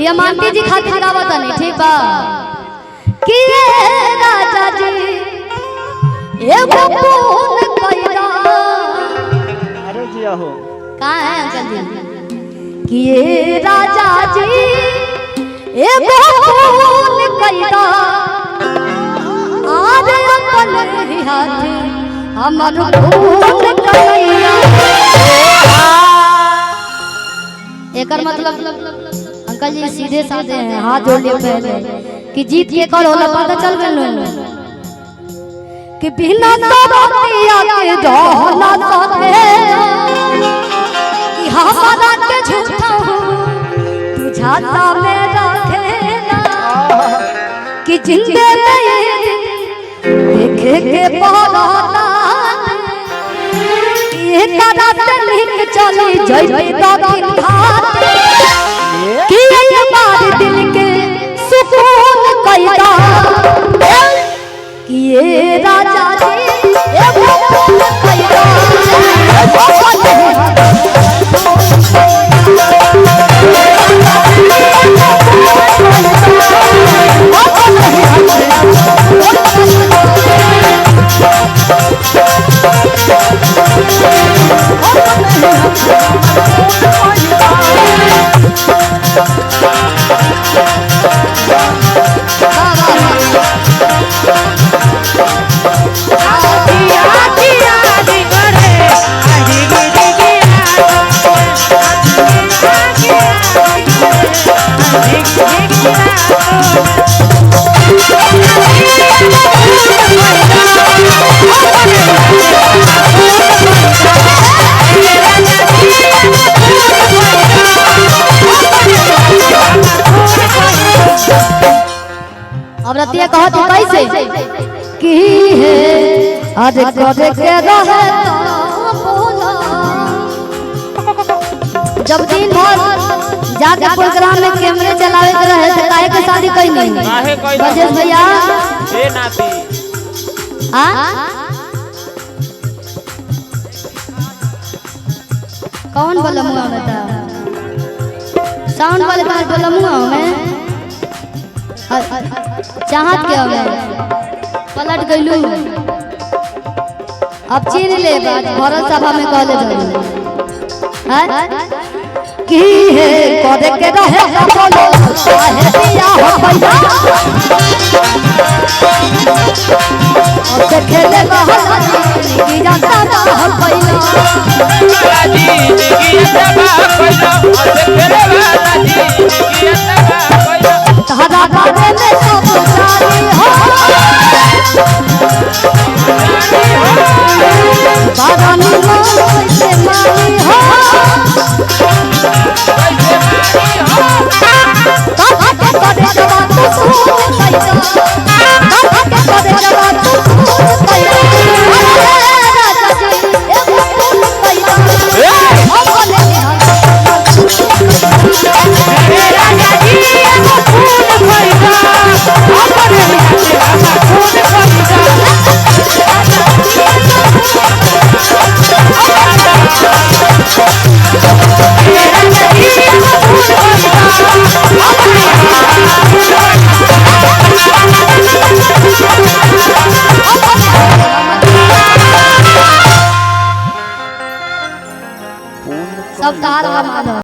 हम आंटी जी खातिर गावत नहीं ठीक बा कि राजा जी एगो फोन कइरा। अरे जिया हो कहाँ है अंकल जी कि राजा जी एगो फोन कइरा आज अपन हाथ हमर फोन कइरा। एकर मतलब अंकल जी सीधे साधे हैं हाथ जोड़ लिए पहले कि जीत के कर होला पता चल गइल कि बिना तोतिया के रहला सके कि हमारा के झूठा तू झाता में रखेला कि जिंदे में देखे के पड़ता ये रात लिख चली जई दक्षिण घाट कि ये बार दिल के सुकून कइदा कि ये राजा जी एगो फोन कइदा। अब रतिया कहत कैसे कि है अरे करे के रहे तो बोला जब दिन भर जाके प्रोग्राम में कैमरे चलावे के रहे तो काहे के शादी कई नहीं बजेश भैया ए नाती कौन बोला मुआ में था साउंड वाले का बोला मुआ में चाहत के हमें पलट गइलू अब चीन ले बात भरत सभा में कहले हैं की है करे के रहे बोलो काहे पिया हो भैया और खेले बहला की जाता हम भैया जी जगह पहिला और खेले वाला जी तहरा बारे में सब जानी हो बारानी से मानी हो ताके करे जवान तू कैसा ताके करे जवान तू कैसा राजा जी एगो फूल कैसा हम बोले राजा जी एगो फूल कैसा हम बोले सब तार का मानो।